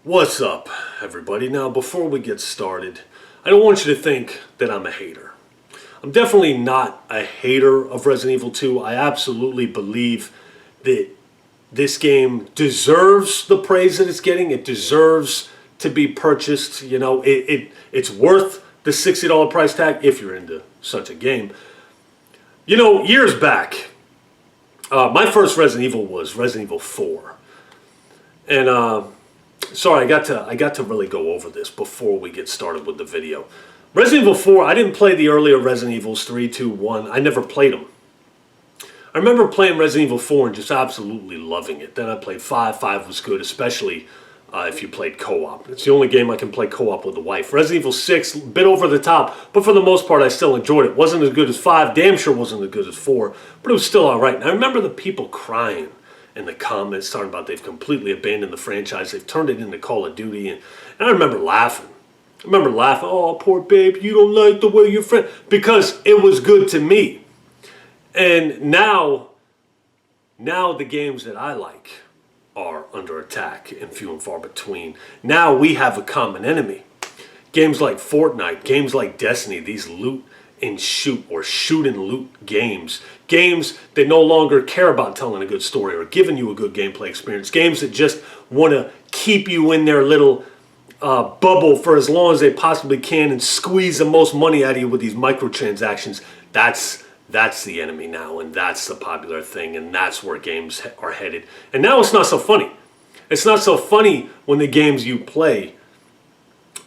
What's up, everybody? Now, before we get started, I don't want you to think that I'm a hater. I'm definitely not a hater of Resident Evil 2. I absolutely believe that this game deserves the praise that it's getting. It deserves to be purchased. You know, it's worth the $60 price tag if you're into such a game. You know, years back, my first Resident Evil was Resident Evil 4. And, sorry, I got to really go over this before we get started with the video. Resident Evil 4, I didn't play the earlier Resident Evils 3, 2, 1. I never played them. I remember playing Resident Evil 4 and just absolutely loving it. Then I played 5. 5 was good, especially if you played co-op. It's the only game I can play co-op with a wife. Resident Evil 6, a bit over the top, but for the most part I still enjoyed it. Wasn't as good as 5, damn sure wasn't as good as 4, but it was still alright. And I remember the people crying in the comments talking about they've completely abandoned the franchise. They've turned it into Call of Duty. And I remember laughing. Oh, poor babe, you don't like the way your friend... Because it was good to me. And now the games that I like are under attack and few and far between. Now we have a common enemy. Games like Fortnite, games like Destiny, these loot and shoot or shoot and loot games. Games that no longer care about telling a good story or giving you a good gameplay experience. Games that just want to keep you in their little bubble for as long as they possibly can and squeeze the most money out of you with these microtransactions. That's the enemy now, and that's the popular thing, and that's where games are headed. And now it's not so funny. It's not so funny when the games you play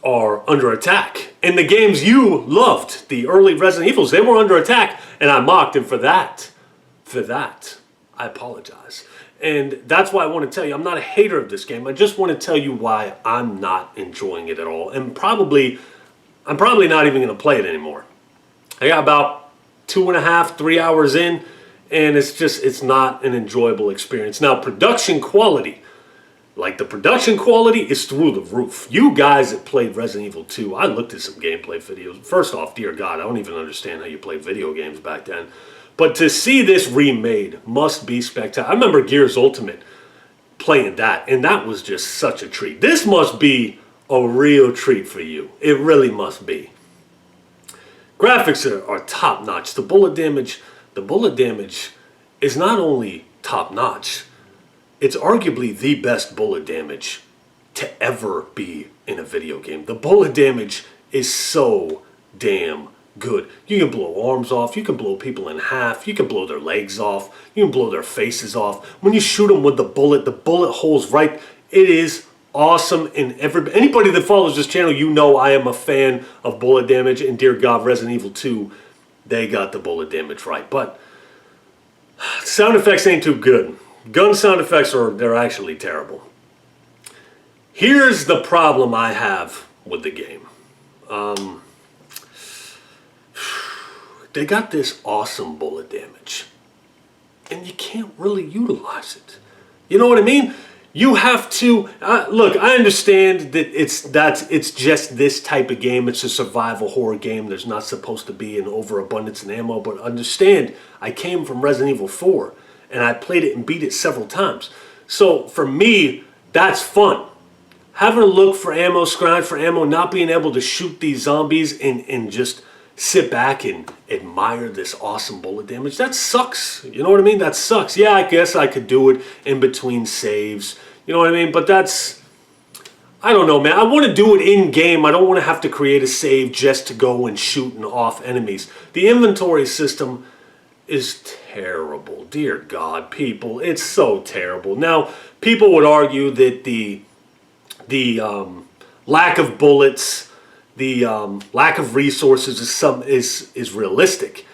are under attack. And the games you loved, the early Resident Evils, they were under attack, and I mocked them for that, I apologize. And that's why I want to tell you, I'm not a hater of this game. I just want to tell you why I'm not enjoying it at all. And I'm probably not even going to play it anymore. I got about 2.5, 3 hours in, and it's not an enjoyable experience. Now, production quality, like the production quality is through the roof. You guys that played Resident Evil 2, I looked at some gameplay videos. First off, dear God, I don't even understand how you played video games back then. But to see this remade must be spectacular. I remember Gears Ultimate playing that, and that was just such a treat. This must be a real treat for you. It really must be. Graphics are top-notch. The bullet damage is not only top-notch, it's arguably the best bullet damage to ever be in a video game. The bullet damage is so damn good. You can blow arms off, you can blow people in half, you can blow their legs off, you can blow their faces off. When you shoot them with the bullet holes right. It is awesome. And anybody that follows this channel, you know I am a fan of bullet damage, and dear God, Resident Evil 2, they got the bullet damage right. But sound effects ain't too good. Gun sound effects they're actually terrible. Here's the problem I have with the game. They got this awesome bullet damage, and you can't really utilize it. You know what I mean? You have to look. I understand that it's just this type of game. It's a survival horror game. There's not supposed to be an overabundance in ammo, but understand, I came from Resident Evil 4, and I played it and beat it several times. So for me, that's fun. Having to look for ammo, scrounge for ammo, not being able to shoot these zombies and just sit back and admire this awesome bullet damage, that sucks. You know what I mean? That sucks. Yeah, I guess I could do it in between saves. You know what I mean? But I don't know, man. I want to do it in-game. I don't want to have to create a save just to go and shoot and off enemies. The inventory system is terrible. Dear God, people, it's so terrible. Now, people would argue that the lack of bullets, the lack of resources is realistic.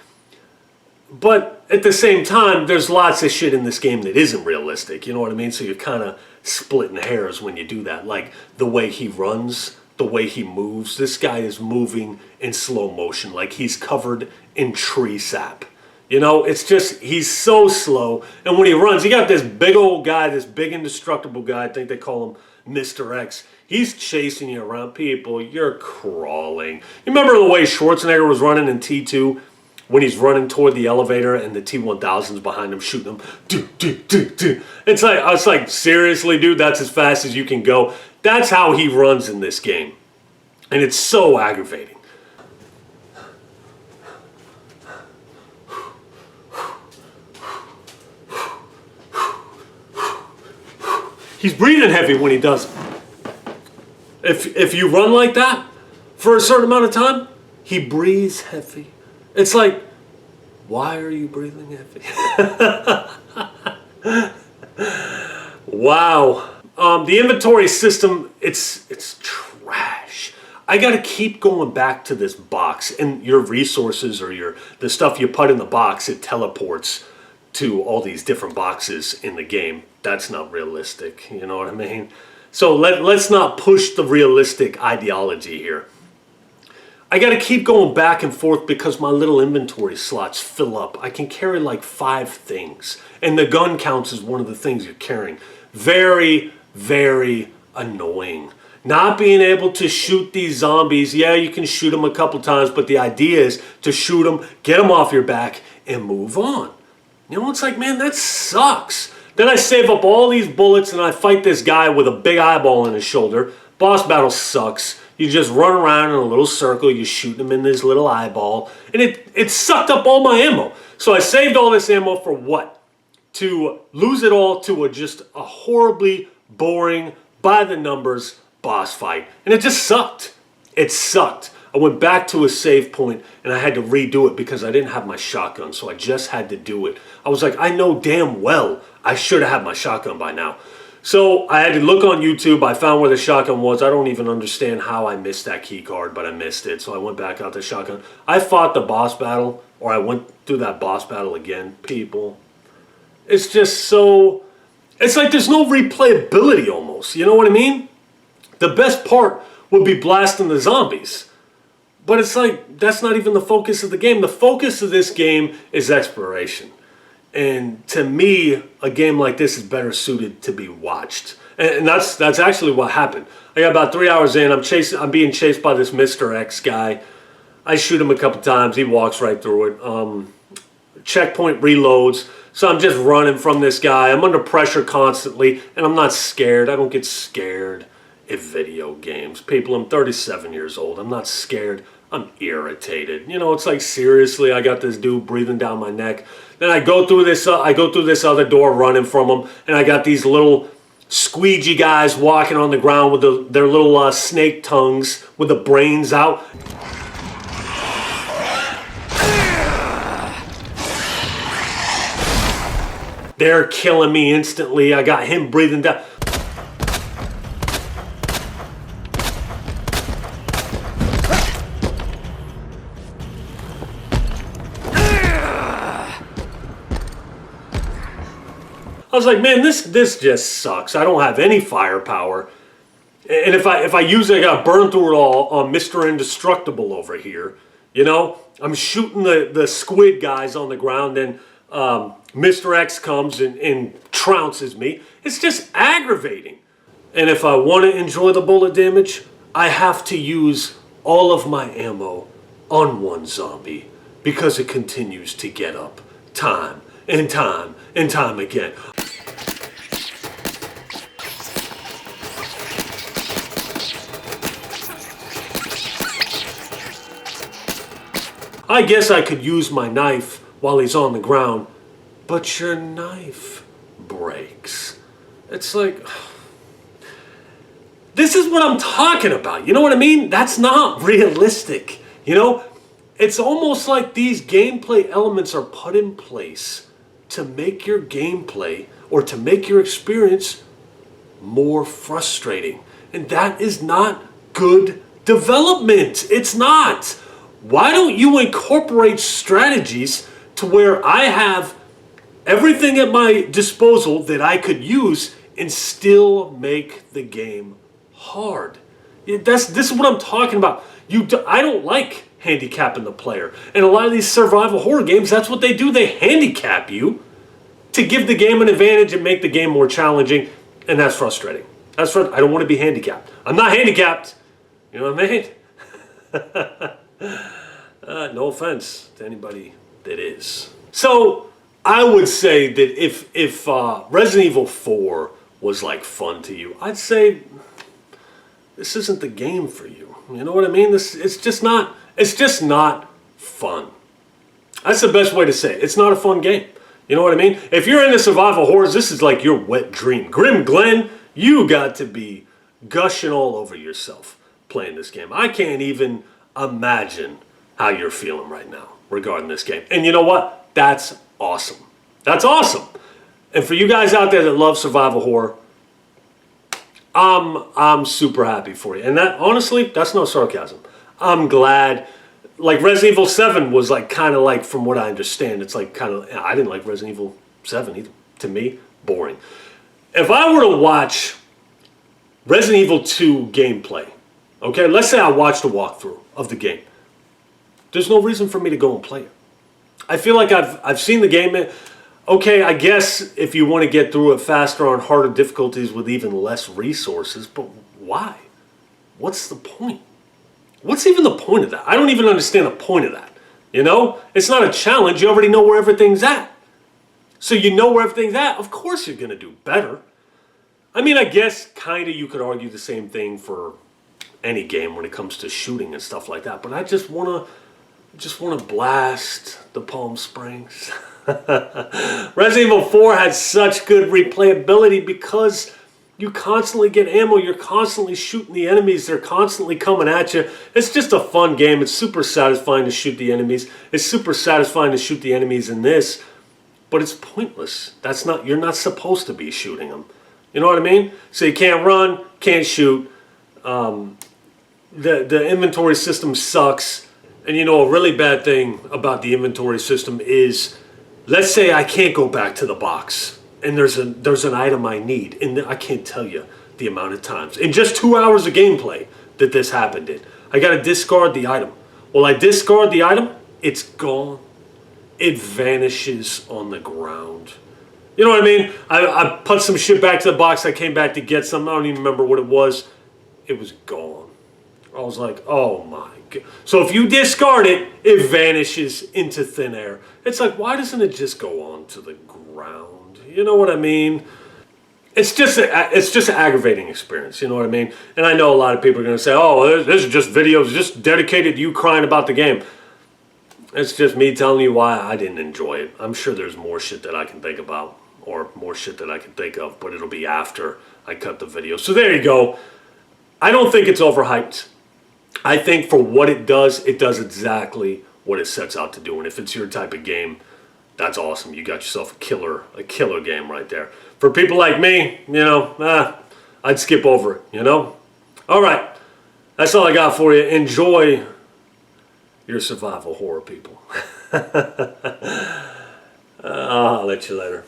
But at the same time, there's lots of shit in this game that isn't realistic. You know what I mean? So you're kind of splitting hairs when you do that. Like the way he runs, the way he moves. This guy is moving in slow motion, like he's covered in tree sap. You know, it's just, he's so slow. And when he runs, he got this big old guy, this big indestructible guy. I think they call him Mr. X. He's chasing you around. People, you're crawling. You remember the way Schwarzenegger was running in T2? when he's running toward the elevator and the T-1000's behind him shooting him. It's like, I was like, seriously, dude, that's as fast as you can go. That's how he runs in this game. And it's so aggravating. He's breathing heavy when he does it. If you run like that for a certain amount of time, he breathes heavy. It's like, why are you breathing heavy? Wow. The inventory system, it's trash. I gotta keep going back to this box, and your resources or the stuff you put in the box, it teleports to all these different boxes in the game. That's not realistic, you know what I mean? So let's not push the realistic ideology here. I gotta keep going back and forth because my little inventory slots fill up. I can carry like 5 things, and the gun counts as one of the things you're carrying. Very, very annoying. Not being able to shoot these zombies, yeah, you can shoot them a couple times, but the idea is to shoot them, get them off your back, and move on. You know, it's like, man, that sucks. Then I save up all these bullets and I fight this guy with a big eyeball in his shoulder. Boss battle sucks. You just run around in a little circle, you shoot him in this little eyeball, and it sucked up all my ammo. So I saved all this ammo for what? To lose it all to just a horribly boring, by the numbers boss fight. And it just sucked. It sucked. I went back to a save point and I had to redo it because I didn't have my shotgun, so I just had to do it. I was like, I know damn well I should have had my shotgun by now. So I had to look on YouTube. I found where the shotgun was. I don't even understand how I missed that key card, but I missed it. So I went back out the shotgun. I fought the boss battle, or I went through that boss battle again. People, it's just so, it's like there's no replayability almost. You know what I mean? The best part would be blasting the zombies. But it's like, that's not even the focus of the game. The focus of this game is exploration. And to me, a game like this is better suited to be watched. And that's actually what happened. I got about 3 hours in. I'm being chased by this Mr. X guy. I shoot him a couple times. He walks right through it. Checkpoint reloads. So I'm just running from this guy. I'm under pressure constantly. And I'm not scared. I don't get scared in video games. People, I'm 37 years old. I'm not scared. I'm irritated. You know, it's like, seriously, I got this dude breathing down my neck. Then I go through this other door running from him, and I got these little squeegee guys walking on the ground with their little snake tongues with the brains out. They're killing me instantly. I got him breathing down. I was like, man, this just sucks. I don't have any firepower. And if I use it, I gotta burn through it all on Mr. Indestructible over here. You know? I'm shooting the squid guys on the ground, and Mr. X comes and trounces me. It's just aggravating. And if I want to enjoy the bullet damage, I have to use all of my ammo on one zombie because it continues to get up time and time and time again. I guess I could use my knife while he's on the ground, but your knife breaks. It's like, this is what I'm talking about. You know what I mean? That's not realistic. You know, it's almost like these gameplay elements are put in place to make your gameplay or to make your experience more frustrating. And that is not good development. It's not. Why don't you incorporate strategies to where I have everything at my disposal that I could use and still make the game hard? This is what I'm talking about. I don't like handicapping the player. And a lot of these survival horror games, that's what they do. They handicap you to give the game an advantage and make the game more challenging. And that's frustrating. I don't want to be handicapped. I'm not handicapped. You know what I mean? No offense to anybody that is. So I would say that if Resident Evil 4 was like fun to you, I'd say this isn't the game for you. You know what I mean? It's just not fun. That's the best way to say it. It's not a fun game. You know what I mean? If you're into survival horrors, this is like your wet dream. Grim Glenn, you got to be gushing all over yourself playing this game. I can't even imagine how you're feeling right now regarding this game. And you know what? That's awesome. That's awesome. And for you guys out there that love survival horror, I'm super happy for you. And that, honestly, that's no sarcasm. I'm glad. Like Resident Evil 7 was like kind of like, from what I understand, it's like kind of, I didn't like Resident Evil 7 either. To me, boring. If I were to watch Resident Evil 2 gameplay, okay, let's say I watched a walkthrough of the game, there's no reason for me to go and play it. I feel like I've seen the game. Okay, I guess if you want to get through it faster on harder difficulties with even less resources, but why? What's the point? What's even the point of that? I don't even understand the point of that. You know? It's not a challenge. You already know where everything's at. So you know where everything's at. Of course you're going to do better. I mean, I guess kind of you could argue the same thing for any game when it comes to shooting and stuff like that. But I just want to blast the Palm Springs. Resident Evil 4 had such good replayability because you constantly get ammo, you're constantly shooting the enemies, they're constantly coming at you. It's just a fun game. It's super satisfying to shoot the enemies. It's super satisfying to shoot the enemies in this, but it's pointless. You're not supposed to be shooting them. You know what I mean? So you can't run, can't shoot. The inventory system sucks. And you know, a really bad thing about the inventory system is, let's say I can't go back to the box and there's an item I need, and I can't tell you the amount of times in just 2 hours of gameplay that this happened in. I got to discard the item. Well, I discard the item, it's gone. It vanishes on the ground. You know what I mean? I put some shit back to the box. I came back to get some. I don't even remember what it was. It was gone. I was like, oh my God. So if you discard it, it vanishes into thin air. It's like, why doesn't it just go on to the ground? You know what I mean? It's just an aggravating experience. You know what I mean? And I know a lot of people are going to say, oh, this is just videos just dedicated to you crying about the game. It's just me telling you why I didn't enjoy it. I'm sure there's more shit that I can think about, or more shit that I can think of, but it'll be after I cut the video. So there you go. I don't think it's overhyped. I think for what it does exactly what it sets out to do. And if it's your type of game, that's awesome. You got yourself a killer game right there. For people like me, you know, I'd skip over it, you know? All right. That's all I got for you. Enjoy your survival horror, people. I'll let you later.